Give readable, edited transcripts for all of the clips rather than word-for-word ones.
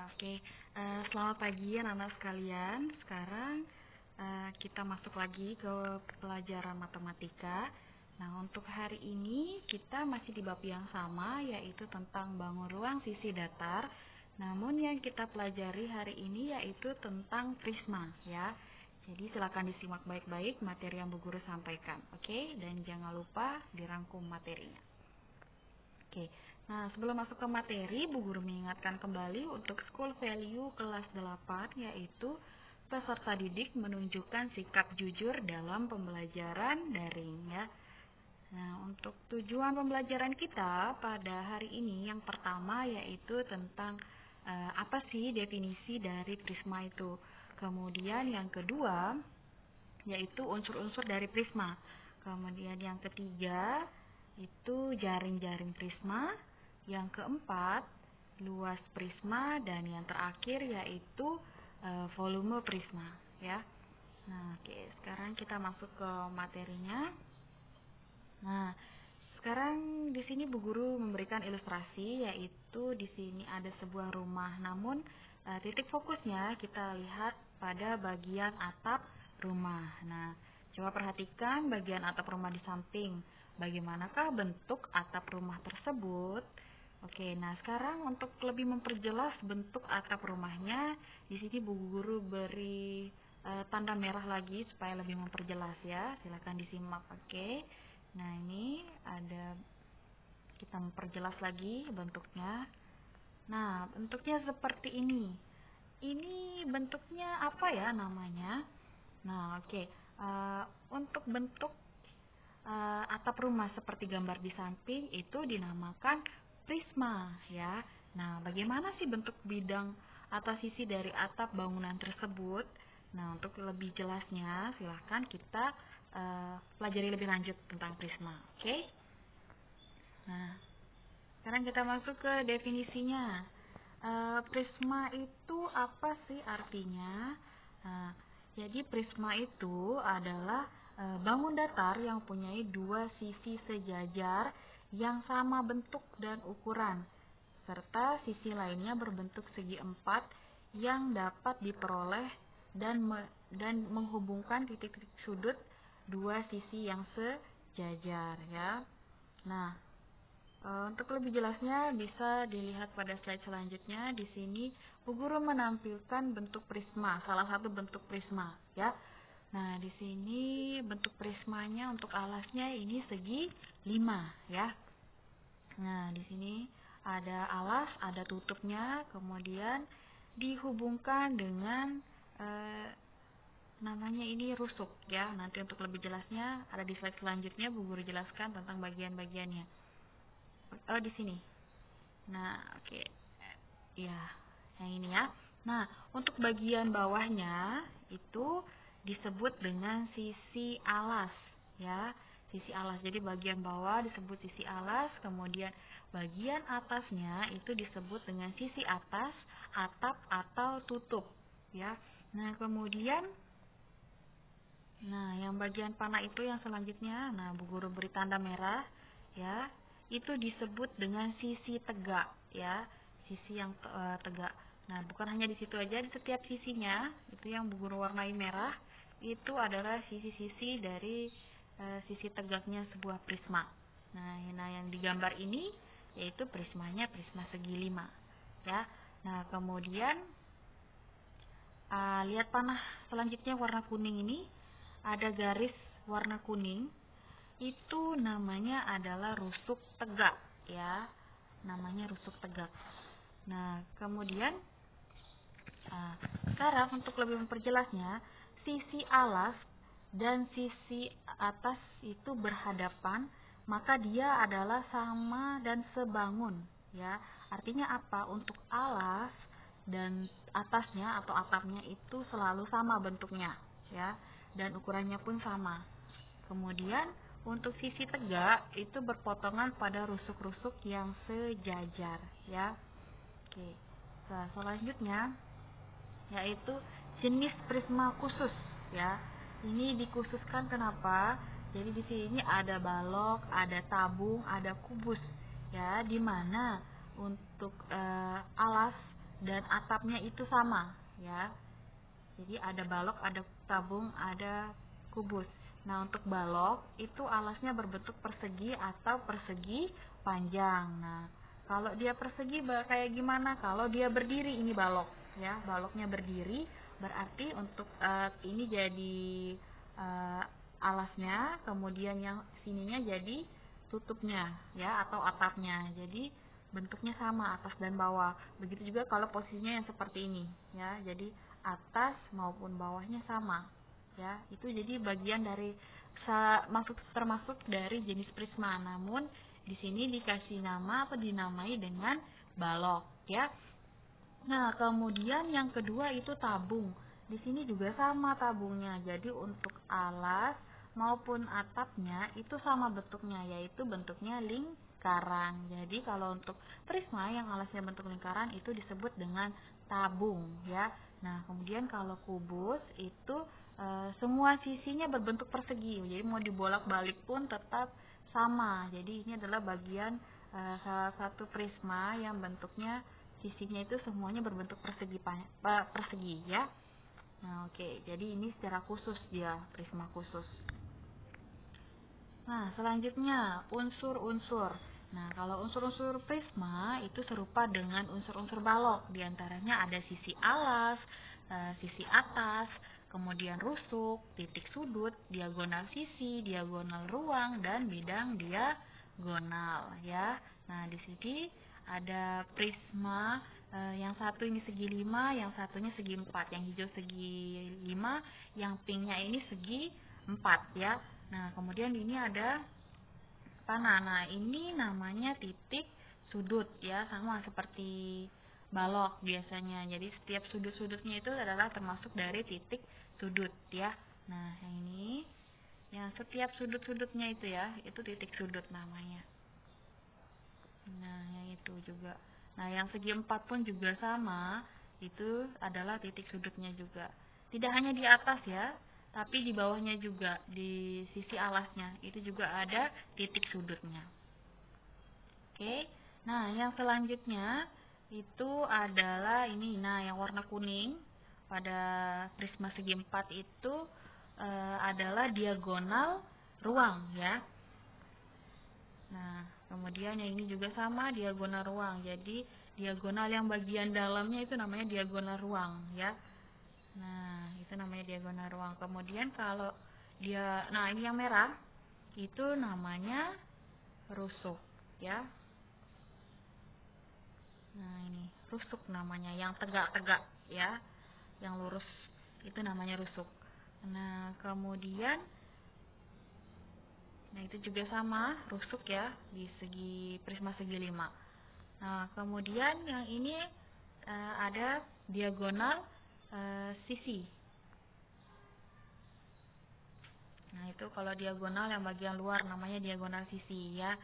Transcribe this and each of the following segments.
Oke. Selamat pagi anak-anak sekalian. Sekarang kita masuk lagi ke pelajaran matematika. Nah, untuk hari ini kita masih di bab yang sama, yaitu tentang bangun ruang sisi datar. Namun yang kita pelajari hari ini yaitu tentang prisma, ya. Jadi silakan disimak baik-baik materi yang Bu Guru sampaikan, oke? Dan jangan lupa dirangkum materinya. Oke. Nah, sebelum masuk ke materi, Bu Guru mengingatkan kembali untuk school value kelas 8, yaitu peserta didik menunjukkan sikap jujur dalam pembelajaran daring, ya. Nah, untuk tujuan pembelajaran kita pada hari ini, yang pertama yaitu tentang apa sih definisi dari prisma itu. Kemudian yang kedua yaitu unsur-unsur dari prisma. Kemudian yang ketiga itu jaring-jaring prisma. Yang keempat luas prisma, dan yang terakhir yaitu volume prisma, ya. Nah, oke, sekarang kita masuk ke materinya. Nah, sekarang di sini Bu Guru memberikan ilustrasi, yaitu di sini ada sebuah rumah. Namun titik fokusnya kita lihat pada bagian atap rumah. Nah, coba perhatikan bagian atap rumah di samping. Bagaimanakah bentuk atap rumah tersebut? Oke, nah sekarang untuk lebih memperjelas bentuk atap rumahnya, di sini Bu Guru beri tanda merah lagi supaya lebih memperjelas, ya. Silakan disimak, oke. Nah, ini ada, kita memperjelas lagi bentuknya. Nah, bentuknya seperti ini. Ini bentuknya apa ya namanya? Nah, oke. Untuk bentuk atap rumah seperti gambar di samping itu dinamakan prisma, ya. Nah, bagaimana sih bentuk bidang atau sisi dari atap bangunan tersebut? Nah, untuk lebih jelasnya silahkan kita pelajari lebih lanjut tentang prisma, oke? Nah, sekarang kita masuk ke definisinya. Prisma itu apa sih artinya? Nah, jadi prisma itu adalah bangun datar yang mempunyai dua sisi sejajar yang sama bentuk dan ukuran, serta sisi lainnya berbentuk segi empat yang dapat diperoleh dan menghubungkan titik-titik sudut dua sisi yang sejajar, ya. Nah, untuk lebih jelasnya bisa dilihat pada slide selanjutnya. Di sini Bu Guru menampilkan bentuk prisma, salah satu bentuk prisma, ya. Nah, di sini bentuk prismanya untuk alasnya ini segi 5, ya. Nah, di sini ada alas, ada tutupnya, kemudian dihubungkan dengan namanya ini rusuk, ya. Nanti untuk lebih jelasnya ada di slide selanjutnya, Bu Guru jelaskan tentang bagian-bagiannya. Oh, di sini. Nah, oke. Ya, yang ini, ya. Nah, untuk bagian bawahnya itu disebut dengan sisi alas, ya. Sisi alas. Jadi bagian bawah disebut sisi alas, kemudian bagian atasnya itu disebut dengan sisi atas, atap atau tutup, ya. Nah, kemudian yang bagian panah itu yang selanjutnya, nah Bu Guru beri tanda merah, ya. Itu disebut dengan sisi tegak, ya. Sisi yang tegak. Nah, bukan hanya di situ aja, di setiap sisinya itu yang Bu Guru warnai merah itu adalah sisi-sisi dari sisi tegaknya sebuah prisma. Nah, yang digambar ini yaitu prismanya prisma segi 5, ya. Nah, kemudian lihat panah selanjutnya warna kuning ini, ada garis warna kuning, itu namanya adalah rusuk tegak, ya. Namanya rusuk tegak. Nah, kemudian sekarang untuk lebih memperjelasnya, sisi alas dan sisi atas itu berhadapan, maka dia adalah sama dan sebangun, ya. Artinya apa? Untuk alas dan atasnya atau atapnya itu selalu sama bentuknya, ya, dan ukurannya pun sama. Kemudian untuk sisi tegak itu berpotongan pada rusuk-rusuk yang sejajar, ya. Oke. Nah, selanjutnya yaitu jenis prisma khusus, ya. Ini dikhususkan kenapa? Jadi di sini ada balok, ada tabung, ada kubus, ya, di mana untuk alas dan atapnya itu sama, ya. Jadi ada balok, ada tabung, ada kubus. Nah, untuk balok itu alasnya berbentuk persegi atau persegi panjang. Nah, kalau dia persegi kayak gimana? Kalau dia berdiri, ini balok, ya. Baloknya berdiri berarti untuk ini jadi alasnya, kemudian yang sininya jadi tutupnya, ya, atau atapnya. Jadi bentuknya sama atas dan bawah. Begitu juga kalau posisinya yang seperti ini, ya. Jadi atas maupun bawahnya sama, ya. Itu jadi bagian dari termasuk dari jenis prisma. Namun di sini dikasih nama atau dinamai dengan balok, ya. Nah, kemudian yang kedua itu tabung. Di sini juga sama tabungnya. Jadi untuk alas maupun atapnya itu sama bentuknya, yaitu bentuknya lingkaran. Jadi kalau untuk prisma yang alasnya bentuk lingkaran itu disebut dengan tabung, ya. Nah, kemudian kalau kubus itu semua sisinya berbentuk persegi. Jadi mau dibolak-balik pun tetap sama. Jadi ini adalah bagian salah satu prisma yang bentuknya sisinya itu semuanya berbentuk persegi, ya. Nah, oke. Jadi ini secara khusus dia, prisma khusus. Nah, selanjutnya unsur-unsur. Nah, kalau unsur-unsur prisma itu serupa dengan unsur-unsur balok. Di antaranya ada sisi alas, sisi atas, kemudian rusuk, titik sudut, diagonal sisi, diagonal ruang, dan bidang diagonal, ya. Nah, di sini ada prisma yang satu ini segi 5, yang satunya segi 4, yang hijau segi 5, yang pinknya ini segi 4, ya. Nah, kemudian ini ada panah. Nah, ini namanya titik sudut, ya, sama seperti balok biasanya. Jadi setiap sudut-sudutnya itu adalah termasuk dari titik sudut, ya. Nah, yang ini yang setiap sudut-sudutnya itu, ya, itu titik sudut namanya. Nah, yang itu juga. Nah, yang segi 4 pun juga sama, itu adalah titik sudutnya juga. Tidak hanya di atas, ya, tapi di bawahnya juga, di sisi alasnya itu juga ada titik sudutnya. Oke. Nah, yang selanjutnya itu adalah ini. Nah, yang warna kuning pada prisma segi 4 itu adalah diagonal ruang, ya. Nah, kemudian yang ini juga sama, diagonal ruang. Jadi diagonal yang bagian dalamnya itu namanya diagonal ruang, ya. Nah, itu namanya diagonal ruang. Kemudian kalau nah, ini yang merah itu namanya rusuk, ya. Nah, ini rusuk namanya, yang tegak-tegak, ya, yang lurus itu namanya rusuk. Nah, kemudian itu juga sama, rusuk, ya, di segi prisma segi 5. Nah, kemudian yang ini ada diagonal sisi. Nah, itu kalau diagonal yang bagian luar namanya diagonal sisi, ya.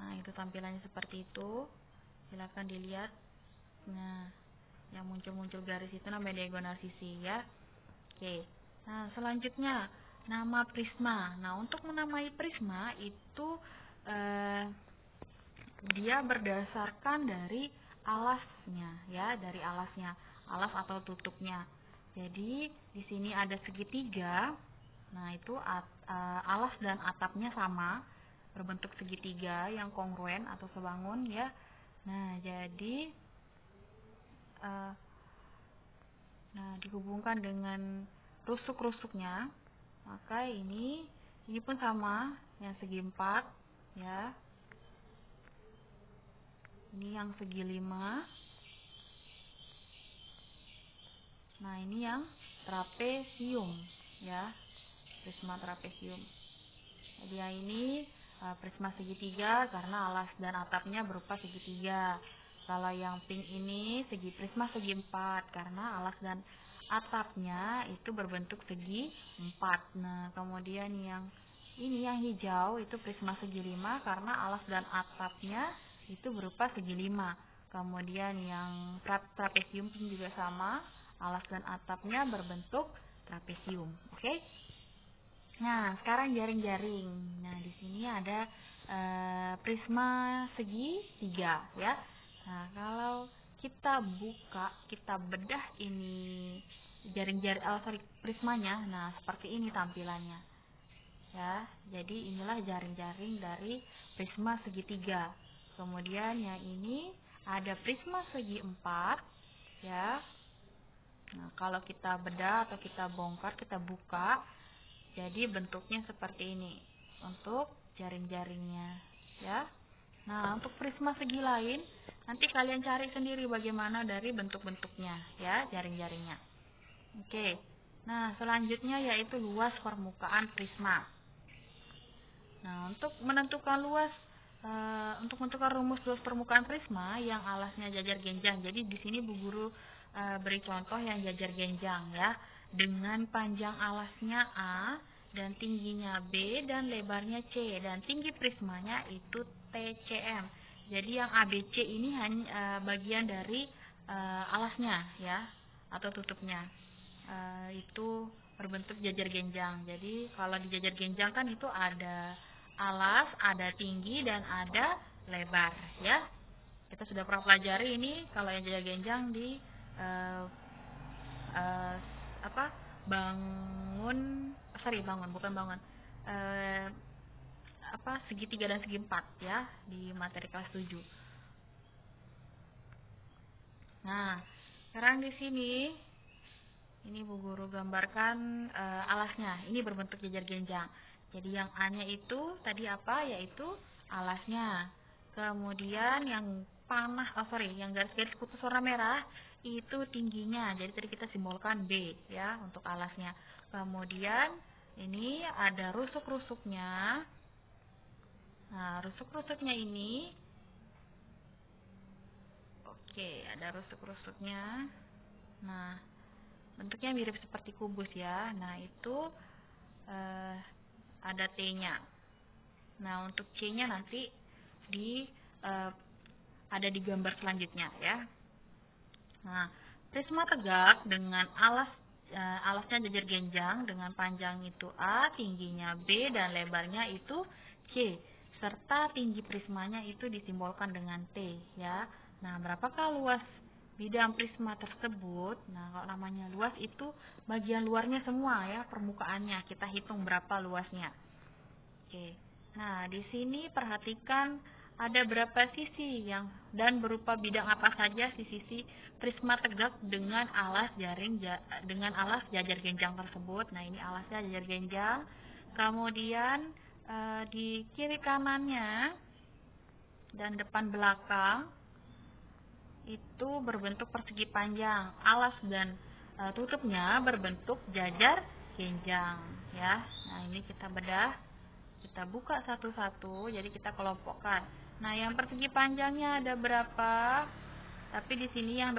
Nah, itu tampilannya seperti itu. Silakan dilihat. Nah, yang muncul-muncul garis itu namanya diagonal sisi, ya. Oke. Nah, selanjutnya nama prisma. Nah, untuk menamai prisma itu dia berdasarkan dari alasnya, ya, dari alasnya, alas atau tutupnya. Jadi di sini ada segitiga. Nah, itu alas dan atapnya sama, berbentuk segitiga yang kongruen atau sebangun, ya. Nah, jadi dihubungkan dengan rusuk-rusuknya, maka ini pun sama, yang segi 4, ya. Ini yang segi 5. Nah, ini yang trapesium, ya, prisma trapesium. Jadi yang ini prisma segitiga karena alas dan atapnya berupa segitiga. Kalau yang pink ini prisma segi 4 karena alas dan atapnya itu berbentuk segi 4. Nah, kemudian yang ini yang hijau itu prisma segi 5 karena alas dan atapnya itu berupa segi 5. Kemudian yang trapesium pun juga sama, alas dan atapnya berbentuk trapesium. Oke? Nah, sekarang jaring-jaring. Nah, di sini ada prisma segi 3, ya. Nah, kalau kita buka, kita bedah ini prismanya. Nah, seperti ini tampilannya. Ya, jadi inilah jaring-jaring dari prisma segitiga. Kemudian yang ini ada prisma segi 4, ya. Nah, kalau kita bedah atau kita bongkar, kita buka, jadi bentuknya seperti ini untuk jaring-jaringnya, ya. Nah, untuk prisma segi lain, nanti kalian cari sendiri bagaimana dari bentuk-bentuknya, ya, jaring-jaringnya. Oke. Nah, selanjutnya yaitu luas permukaan prisma. Nah, untuk menentukan rumus luas permukaan prisma yang alasnya jajar genjang. Jadi di sini Bu Guru beri contoh yang jajar genjang, ya, dengan panjang alasnya A dan tingginya B dan lebarnya C, dan tinggi prismanya itu TCM. Jadi yang ABC ini hanya bagian dari alasnya, ya, atau tutupnya. Itu berbentuk jajar genjang. Jadi kalau di jajar genjang kan itu ada alas, ada tinggi, dan ada lebar, ya. Kita sudah pernah pelajari ini kalau yang jajar genjang di segitiga dan segi 4, ya, di materi kelas 7. Nah, sekarang di sini ini Bu Guru gambarkan alasnya. Ini berbentuk jajar genjang. Jadi yang A-nya itu tadi apa? Yaitu alasnya. Kemudian yang yang garis-garis putus warna merah itu tingginya. Jadi tadi kita simbolkan B, ya, untuk alasnya. Kemudian ini ada rusuk-rusuknya. Nah, rusuk-rusuknya ini, oke, ada rusuk-rusuknya. Nah, bentuknya mirip seperti kubus, ya. Nah, itu ada T-nya. Nah, untuk C-nya nanti ada di gambar selanjutnya, ya. Nah, prisma tegak dengan alasnya jajar genjang dengan panjang itu A, tingginya B, dan lebarnya itu C, serta tinggi prismanya itu disimbolkan dengan T, ya. Nah, berapakah luas bidang prisma tersebut? Nah, kalau namanya luas itu bagian luarnya semua, ya, permukaannya. Kita hitung berapa luasnya. Oke. Nah, di sini perhatikan ada berapa sisi dan berupa bidang apa saja sisi prisma tegak dengan alas jajar genjang tersebut. Nah, ini alasnya jajar genjang. Kemudian di kiri kanannya dan depan belakang itu berbentuk persegi panjang. Alas dan tutupnya berbentuk jajar genjang, ya. Nah, ini kita bedah, kita buka satu-satu, jadi kita kelompokkan. Nah, yang persegi panjangnya ada berapa? Tapi di sini yang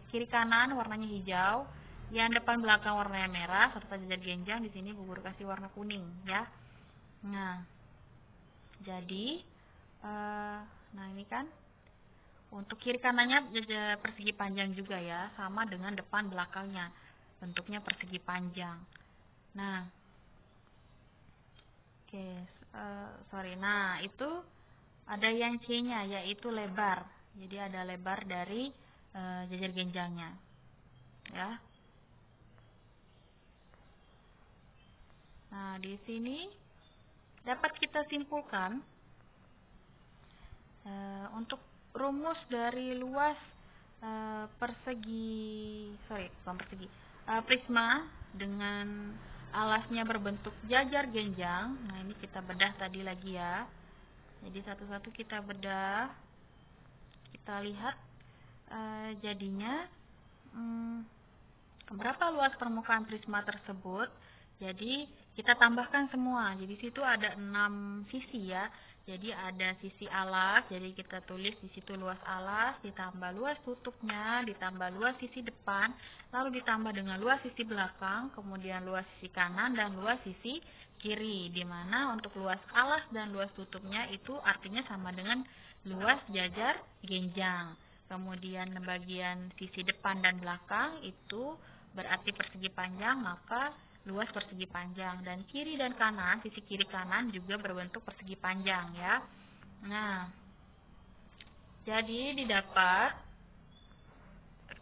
kiri kanan warnanya hijau, yang depan belakang warnanya merah, serta jajar genjang di sini Bu Guru kasih warna kuning, ya. Nah, jadi nah ini kan untuk kiri kanannya persegi panjang juga, ya, sama dengan depan belakangnya, bentuknya persegi panjang. Nah, nah itu ada yang C-nya, yaitu lebar. Jadi ada lebar dari jajar genjangnya, ya. Nah, di sini dapat kita simpulkan untuk rumus dari luas prisma dengan alasnya berbentuk jajar genjang. Nah, ini kita bedah tadi lagi, ya. Jadi satu-satu kita bedah, kita lihat jadinya berapa luas permukaan prisma tersebut. Jadi kita tambahkan semua. Jadi situ ada 6 sisi, ya. Jadi ada sisi alas, jadi kita tulis di situ luas alas, ditambah luas tutupnya, ditambah luas sisi depan, lalu ditambah dengan luas sisi belakang, kemudian luas sisi kanan, dan luas sisi kiri. Dimana untuk luas alas dan luas tutupnya itu artinya sama dengan luas jajar genjang. Kemudian bagian sisi depan dan belakang itu berarti persegi panjang, maka luas persegi panjang. Dan kiri dan kanan, sisi kiri kanan juga berbentuk persegi panjang, ya. Nah, jadi didapat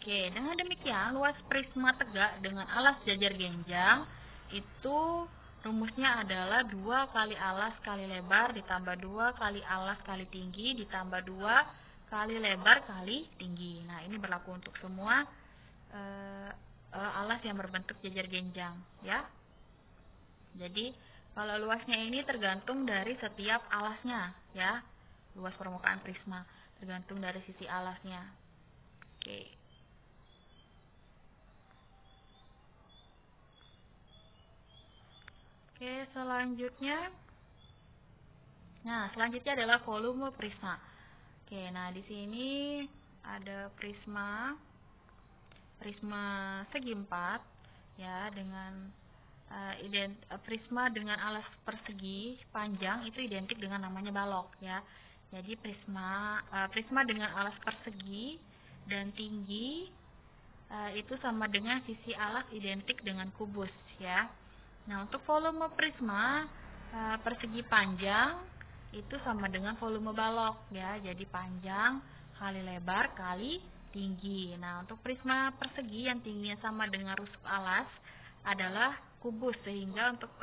Oke, dengan demikian luas prisma tegak dengan alas jajar genjang itu rumusnya adalah 2 kali alas kali lebar ditambah 2 kali alas kali tinggi ditambah 2 kali lebar kali tinggi. Nah, ini berlaku untuk semua alas yang berbentuk jajar genjang ya. Jadi kalau luasnya ini tergantung dari setiap alasnya ya. Luas permukaan prisma tergantung dari sisi alasnya. Oke. Oke, selanjutnya. Nah, selanjutnya adalah volume prisma. Oke, nah di sini ada prisma segi 4 ya, dengan prisma dengan alas persegi panjang itu identik dengan namanya balok ya. Jadi prisma dengan alas persegi dan tinggi itu sama dengan sisi alas identik dengan kubus ya. Nah, untuk volume prisma persegi panjang itu sama dengan volume balok ya. Jadi panjang kali lebar kali tinggi. Nah, untuk prisma persegi yang tingginya sama dengan rusuk alas adalah kubus, sehingga untuk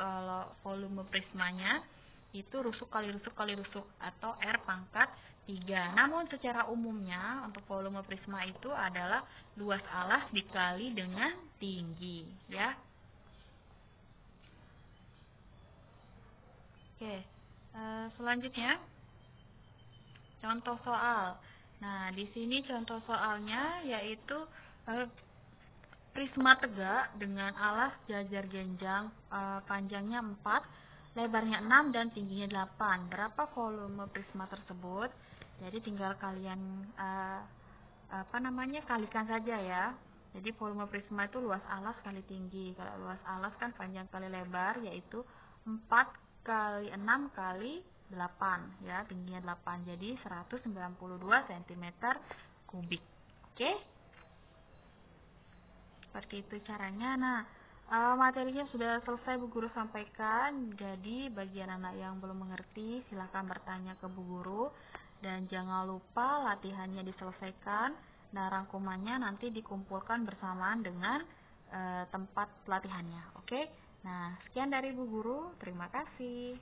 volume prismanya itu rusuk kali rusuk kali rusuk atau R pangkat 3. Namun secara umumnya untuk volume prisma itu adalah luas alas dikali dengan tinggi ya. Oke, selanjutnya contoh soal. Nah, di sini contoh soalnya yaitu prisma tegak dengan alas jajar genjang panjangnya 4, lebarnya 6 dan tingginya 8. Berapa volume prisma tersebut? Jadi tinggal kalian kalikan saja ya. Jadi volume prisma itu luas alas kali tinggi. Kalau luas alas kan panjang kali lebar, yaitu 4 kali 6 kali 8 ya, tingginya 8. Jadi 192 cm kubik. Oke? Seperti itu caranya. Nah, materinya sudah selesai Bu Guru sampaikan. Jadi bagi anak yang belum mengerti silahkan bertanya ke Bu Guru. Dan jangan lupa latihannya diselesaikan. Nah, rangkumannya nanti dikumpulkan bersamaan dengan tempat latihannya. Oke? Nah, sekian dari Bu Guru. Terima kasih.